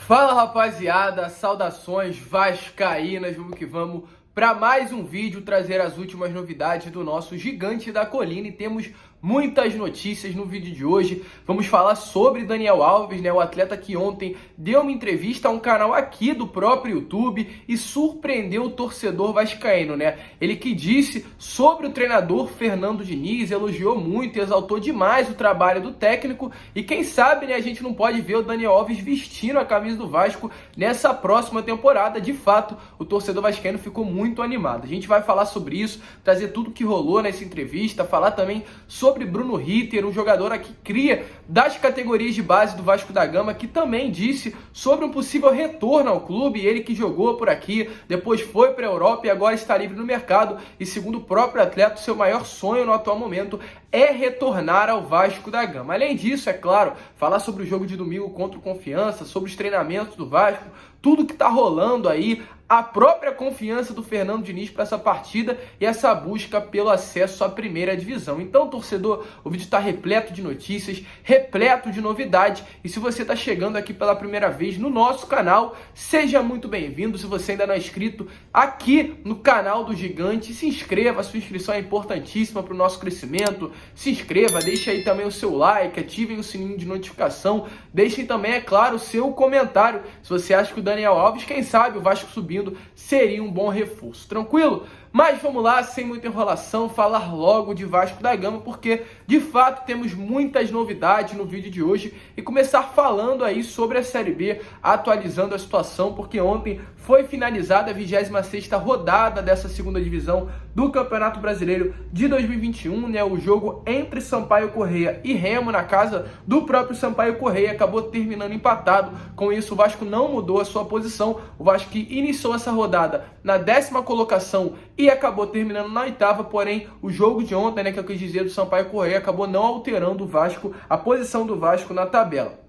Fala rapaziada, saudações vascaínas, vamos que vamos para mais um vídeo trazer as últimas novidades do nosso Gigante da Colina e temos muitas notícias no vídeo de hoje. Vamos falar sobre Daniel Alves, o atleta que ontem deu uma entrevista a um canal aqui do próprio YouTube e surpreendeu o torcedor vascaíno, Ele que disse sobre o treinador Fernando Diniz, elogiou muito e exaltou demais o trabalho do técnico e quem sabe, a gente não pode ver o Daniel Alves vestindo a camisa do Vasco nessa próxima temporada. De fato, o torcedor vascaíno ficou muito animado. A gente vai falar sobre isso, trazer tudo que rolou nessa entrevista, falar também sobre Bruno Ritter, um jogador aqui cria das categorias de base do Vasco da Gama, que também disse sobre um possível retorno ao clube, ele que jogou por aqui, depois foi para a Europa e agora está livre no mercado, e segundo o próprio atleta, seu maior sonho no atual momento é retornar ao Vasco da Gama. Além disso, é claro, falar sobre o jogo de domingo contra o Confiança, sobre os treinamentos do Vasco, tudo que está rolando aí, a própria confiança do Fernando Diniz para essa partida e essa busca pelo acesso à primeira divisão. Então, torcedor, o vídeo está repleto de notícias, repleto de novidades. E se você está chegando aqui pela primeira vez no nosso canal, seja muito bem-vindo. Se você ainda não é inscrito aqui no canal do Gigante, se inscreva, a sua inscrição é importantíssima para o nosso crescimento. Se inscreva, deixe aí também o seu like, ativem o sininho de notificação, deixem também, é claro, o seu comentário. Se você acha que o Daniel Alves, quem sabe o Vasco subindo, seria um bom reforço, tranquilo? Mas vamos lá, sem muita enrolação, falar logo de Vasco da Gama, porque de fato temos muitas novidades no vídeo de hoje e começar falando aí sobre a Série B, atualizando a situação, porque ontem foi finalizada a 26ª rodada dessa segunda divisão do Campeonato Brasileiro de 2021, O jogo entre Sampaio Corrêa e Remo na casa do próprio Sampaio Corrêa acabou terminando empatado. Com isso, o Vasco não mudou a sua posição. O Vasco que iniciou essa rodada na 10ª colocação e acabou terminando na 8ª, porém o jogo de ontem, que eu quis dizer, do Sampaio Corrêa, acabou não alterando o Vasco, a posição do Vasco na tabela.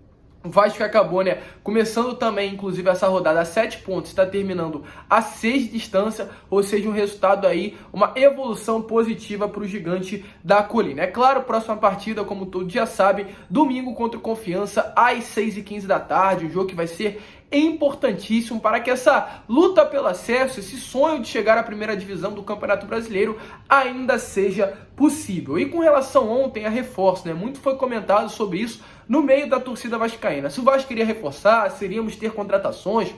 O Vasco acabou, começando também, inclusive, essa rodada a 7 pontos, está terminando a 6 de distância, ou seja, um resultado aí, uma evolução positiva para o Gigante da Colina. É claro, próxima partida, como todos já sabem, domingo contra o Confiança, às 6h15 da tarde, um jogo que vai ser importantíssimo para que essa luta pelo acesso, esse sonho de chegar à primeira divisão do Campeonato Brasileiro ainda seja possível. E com relação ontem a reforço, muito foi comentado sobre isso no meio da torcida vascaína. Se o Vasco queria reforçar, seríamos ter contratações.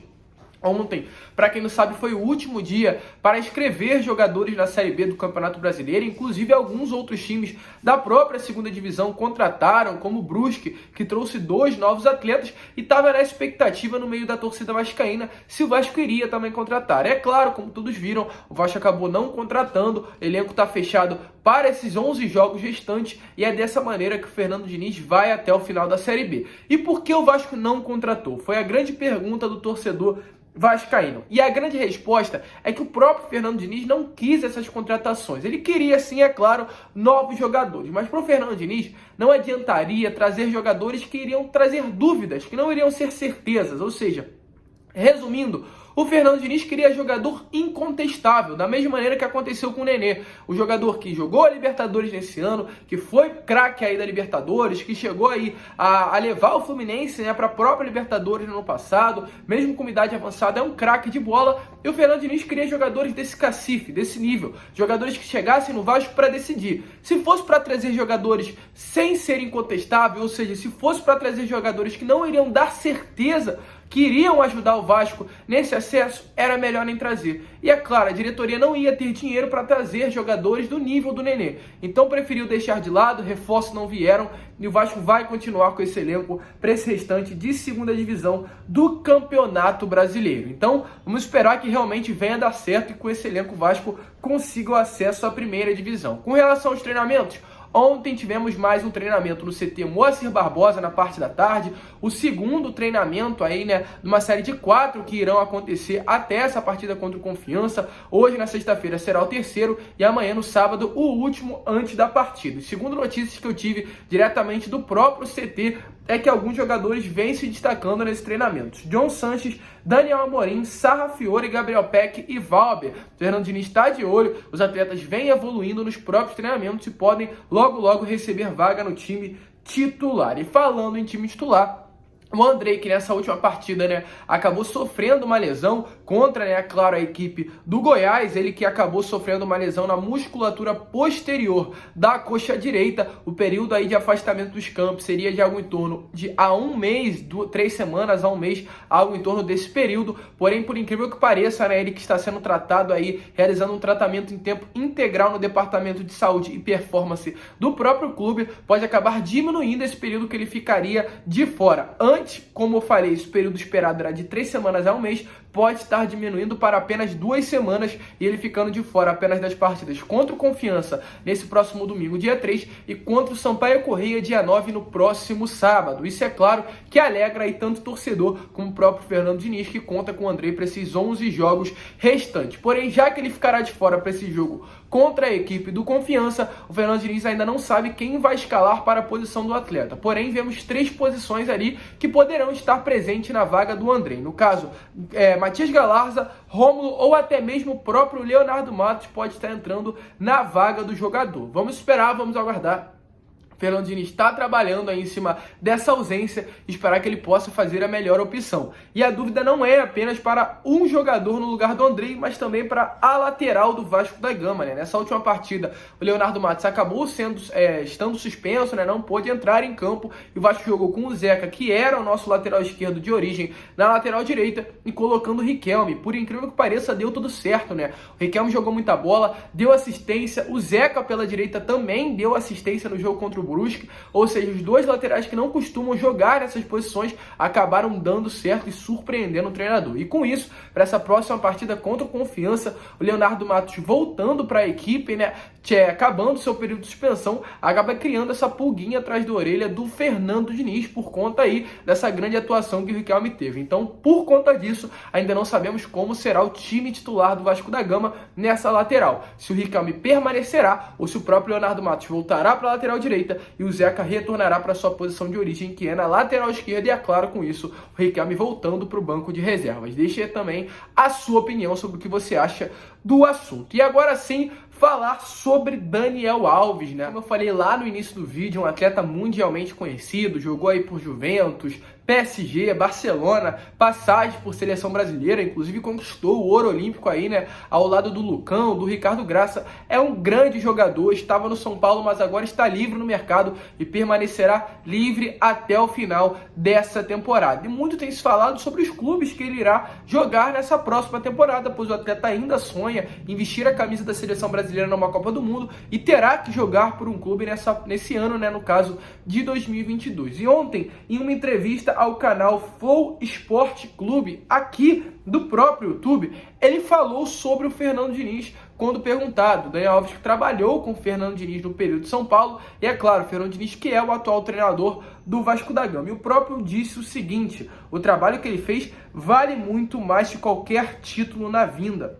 Ontem, para quem não sabe, foi o último dia para inscrever jogadores na Série B do Campeonato Brasileiro. Inclusive, alguns outros times da própria segunda divisão contrataram, como o Brusque, que trouxe 2 novos atletas e estava na expectativa no meio da torcida vascaína se o Vasco iria também contratar. É claro, como todos viram, o Vasco acabou não contratando, o elenco está fechado para esses 11 jogos restantes e é dessa maneira que o Fernando Diniz vai até o final da Série B. E por que o Vasco não contratou? Foi a grande pergunta do torcedor vascaíno. E a grande resposta é que o próprio Fernando Diniz não quis essas contratações. Ele queria, sim, é claro, novos jogadores. Mas para o Fernando Diniz não adiantaria trazer jogadores que iriam trazer dúvidas, que não iriam ser certezas. Ou seja, resumindo, o Fernando Diniz queria jogador incontestável, da mesma maneira que aconteceu com o Nenê. O jogador que jogou a Libertadores nesse ano, que foi craque aí da Libertadores, que chegou aí a levar o Fluminense para a própria Libertadores no ano passado, mesmo com idade avançada, é um craque de bola. E o Fernando Diniz queria jogadores desse cacife, desse nível, jogadores que chegassem no Vasco para decidir. Se fosse para trazer jogadores sem ser incontestável, ou seja, se fosse para trazer jogadores que não iriam dar certeza que iriam ajudar o Vasco nesse acesso, era melhor nem trazer. E é claro, a diretoria não ia ter dinheiro para trazer jogadores do nível do Nenê. Então preferiu deixar de lado, reforços não vieram e o Vasco vai continuar com esse elenco para esse restante de segunda divisão do Campeonato Brasileiro. Então vamos esperar que realmente venha dar certo e com esse elenco o Vasco consiga o acesso à primeira divisão. Com relação aos treinamentos, ontem tivemos mais um treinamento no CT Moacir Barbosa na parte da tarde, o segundo treinamento aí, de uma série de 4 que irão acontecer até essa partida contra o Confiança. Hoje, na sexta-feira, será o terceiro e amanhã, no sábado, o último antes da partida. E segundo notícias que eu tive diretamente do próprio CT, é que alguns jogadores vêm se destacando nesses treinamentos. John Sanches, Daniel Amorim, Sarrafiore, Gabriel Peck e Valber. O Fernando Diniz está de olho, os atletas vêm evoluindo nos próprios treinamentos e podem logo receber vaga no time titular. E falando em time titular, O Andrei, que nessa última partida, né, acabou sofrendo uma lesão contra, né, claro, a equipe do Goiás, ele que acabou sofrendo uma lesão na musculatura posterior da coxa direita. O período aí de afastamento dos campos seria de algo em torno de um mês, 3 semanas a um mês, algo em torno desse período. Porém, por incrível que pareça, né, ele que está sendo tratado aí, realizando um tratamento em tempo integral no Departamento de Saúde e Performance do próprio clube, pode acabar diminuindo esse período que ele ficaria de fora. Antes, como eu falei, esse período esperado era de 3 semanas a um mês, pode estar diminuindo para apenas 2 semanas e ele ficando de fora apenas das partidas contra o Confiança nesse próximo domingo, dia 3, e contra o Sampaio Corrêa, dia 9, no próximo sábado. Isso é claro que alegra aí tanto o torcedor como o próprio Fernando Diniz, que conta com o Andrei para esses 11 jogos restantes. Porém, já que ele ficará de fora para esse jogo contra a equipe do Confiança, o Fernando Diniz ainda não sabe quem vai escalar para a posição do atleta. Porém, vemos 3 posições ali que poderão estar presentes na vaga do Andrei. No caso, Matias Galarza, Rômulo ou até mesmo o próprio Leonardo Matos pode estar entrando na vaga do jogador. Vamos esperar, vamos aguardar. Fernando Diniz está trabalhando aí em cima dessa ausência, esperar que ele possa fazer a melhor opção. E a dúvida não é apenas para um jogador no lugar do Andrei, mas também para a lateral do Vasco da Gama, né? Nessa última partida, o Leonardo Matos acabou estando suspenso, né? Não pôde entrar em campo, e o Vasco jogou com o Zeca, que era o nosso lateral esquerdo de origem, na lateral direita, e colocando o Riquelme. Por incrível que pareça, deu tudo certo, né? O Riquelme jogou muita bola, deu assistência, o Zeca pela direita também deu assistência no jogo contra o Brusque, ou seja, os dois laterais que não costumam jogar nessas posições acabaram dando certo e surpreendendo o treinador. E com isso, para essa próxima partida contra o Confiança, o Leonardo Matos voltando para a equipe, né, acabando seu período de suspensão, acaba criando essa pulguinha atrás da orelha do Fernando Diniz por conta aí dessa grande atuação que o Riquelme teve. Então, por conta disso, ainda não sabemos como será o time titular do Vasco da Gama nessa lateral. Se o Riquelme permanecerá ou se o próprio Leonardo Matos voltará para a lateral direita e o Zeca retornará para sua posição de origem, que é na lateral esquerda, e é claro, com isso, o Riquelme voltando para o banco de reservas. Deixe também a sua opinião sobre o que você acha do assunto. E agora sim, falar sobre Daniel Alves, né? Como eu falei lá no início do vídeo, um atleta mundialmente conhecido, jogou aí por Juventus, PSG, Barcelona, passagem por seleção brasileira, inclusive conquistou o ouro olímpico aí, né, ao lado do Lucão, do Ricardo Graça. É um grande jogador, estava no São Paulo, mas agora está livre no mercado e permanecerá livre até o final dessa temporada. E muito tem se falado sobre os clubes que ele irá jogar nessa próxima temporada, pois o atleta ainda sonha em vestir a camisa da seleção brasileira numa Copa do Mundo e terá que jogar por um clube nesse ano, né, no caso de 2022. E ontem, em uma entrevista ao canal Flow Esporte Clube, aqui do próprio YouTube, ele falou sobre o Fernando Diniz quando perguntado. Daniel Alves, que trabalhou com o Fernando Diniz no período de São Paulo, e é claro, o Fernando Diniz, que é o atual treinador do Vasco da Gama. E o próprio disse o seguinte: o trabalho que ele fez vale muito mais que qualquer título na vinda.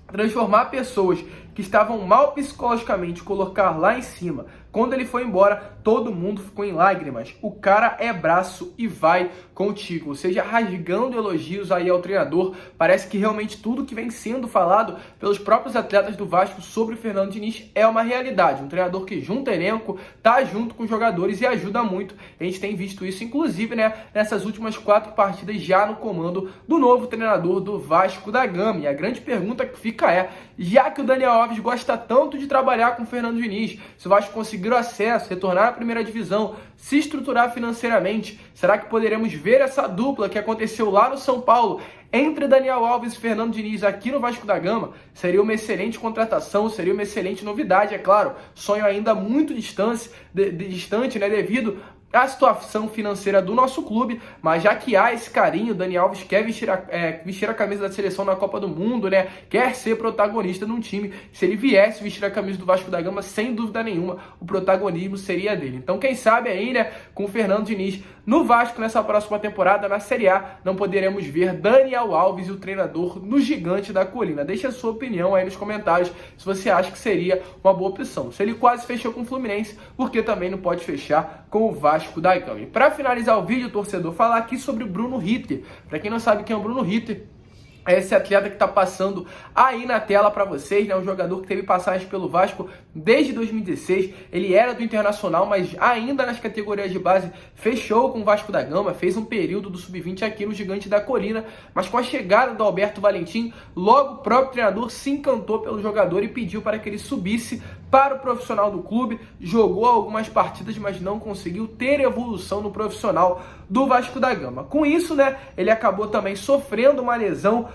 Transformar pessoas que estavam mal psicologicamente, colocar lá em cima. Quando ele foi embora, todo mundo ficou em lágrimas. O cara é braço e vai contigo. Ou seja, rasgando elogios aí ao treinador. Parece que realmente tudo que vem sendo falado pelos próprios atletas do Vasco sobre o Fernando Diniz é uma realidade. Um treinador que junta elenco, tá junto com os jogadores e ajuda muito. A gente tem visto isso, inclusive, né, nessas últimas 4 partidas já no comando do novo treinador do Vasco da Gama. E a grande pergunta que fica é, já que o Daniel Alves gosta tanto de trabalhar com o Fernando Diniz, se o Vasco conseguir o acesso, retornar à primeira divisão, se estruturar financeiramente, será que poderemos ver essa dupla que aconteceu lá no São Paulo entre Daniel Alves e Fernando Diniz aqui no Vasco da Gama? Seria uma excelente contratação, seria uma excelente novidade, é claro. Sonho ainda muito distante, né, devido a situação financeira do nosso clube, mas já que há esse carinho, Daniel Alves quer vestir a camisa da seleção na Copa do Mundo, né? Quer ser protagonista num time. Se ele viesse vestir a camisa do Vasco da Gama, sem dúvida nenhuma, o protagonismo seria dele. Então, quem sabe aí, né, com o Fernando Diniz no Vasco nessa próxima temporada, na Série A, não poderemos ver Daniel Alves e o treinador no Gigante da Colina. Deixe a sua opinião aí nos comentários se você acha que seria uma boa opção. Se ele quase fechou com o Fluminense, por que também não pode fechar com o Vasco da Gama? E para finalizar o vídeo, torcedor, falar aqui sobre o Bruno Ritter. Para quem não sabe quem é o Bruno Ritter, Esse atleta que está passando aí na tela para vocês, né? Um jogador que teve passagem pelo Vasco desde 2016. Ele era do Internacional, mas ainda nas categorias de base fechou com o Vasco da Gama, fez um período do Sub-20 aqui no Gigante da Colina, mas com a chegada do Alberto Valentim, logo o próprio treinador se encantou pelo jogador e pediu para que ele subisse para o profissional do clube. Jogou algumas partidas, mas não conseguiu ter evolução no profissional do Vasco da Gama. Com isso, né, ele acabou também sofrendo uma lesão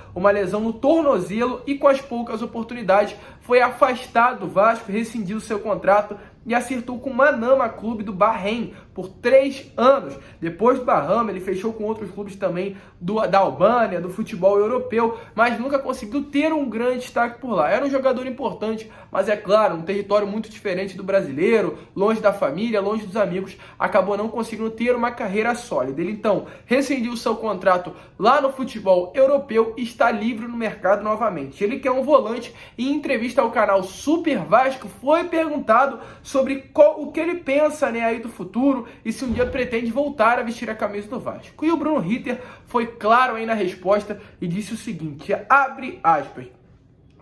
no tornozelo e com as poucas oportunidades foi afastado do Vasco, rescindiu seu contrato e acertou com o Manama Clube do Bahrein por 3 anos. Depois do Bahrein, ele fechou com outros clubes também da Albânia, do futebol europeu, mas nunca conseguiu ter um grande destaque por lá. Era um jogador importante, mas é claro, um território muito diferente do brasileiro, longe da família, longe dos amigos, acabou não conseguindo ter uma carreira sólida. Ele então rescindiu seu contrato lá no futebol europeu e está livre no mercado novamente. Ele que é um volante, e em entrevista ao canal Super Vasco foi perguntado sobre o que ele pensa, né, aí do futuro e se um dia pretende voltar a vestir a camisa do Vasco. E o Bruno Ritter foi claro aí na resposta e disse o seguinte, abre aspas,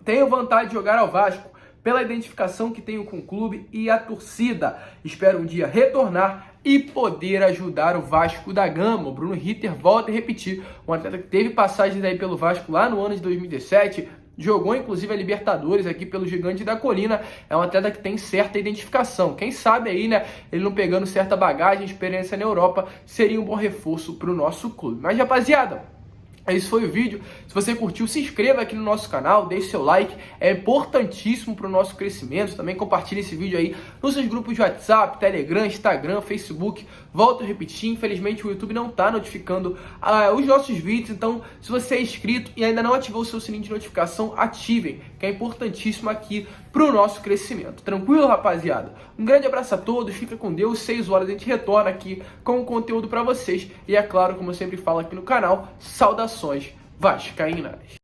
tenho vontade de jogar ao Vasco pela identificação que tenho com o clube e a torcida. Espero um dia retornar e poder ajudar o Vasco da Gama. O Bruno Ritter, volta a repetir, um atleta que teve passagens aí pelo Vasco lá no ano de 2017, jogou inclusive a Libertadores aqui pelo Gigante da Colina, é um atleta que tem certa identificação. Quem sabe aí, né, ele não pegando certa bagagem, experiência na Europa, seria um bom reforço para o nosso clube. Mas rapaziada, esse foi o vídeo. Se você curtiu, se inscreva aqui no nosso canal, deixe seu like, é importantíssimo para o nosso crescimento. Também compartilhe esse vídeo aí nos seus grupos de WhatsApp, Telegram, Instagram, Facebook. Volto a repetir, infelizmente o YouTube não está notificando os nossos vídeos, então se você é inscrito e ainda não ativou o seu sininho de notificação, ativem, que é importantíssimo aqui para o nosso crescimento. Tranquilo, rapaziada? Um grande abraço a todos, fica com Deus, 6 horas a gente retorna aqui com o conteúdo para vocês. E é claro, como eu sempre falo aqui no canal, saudações vascaínas.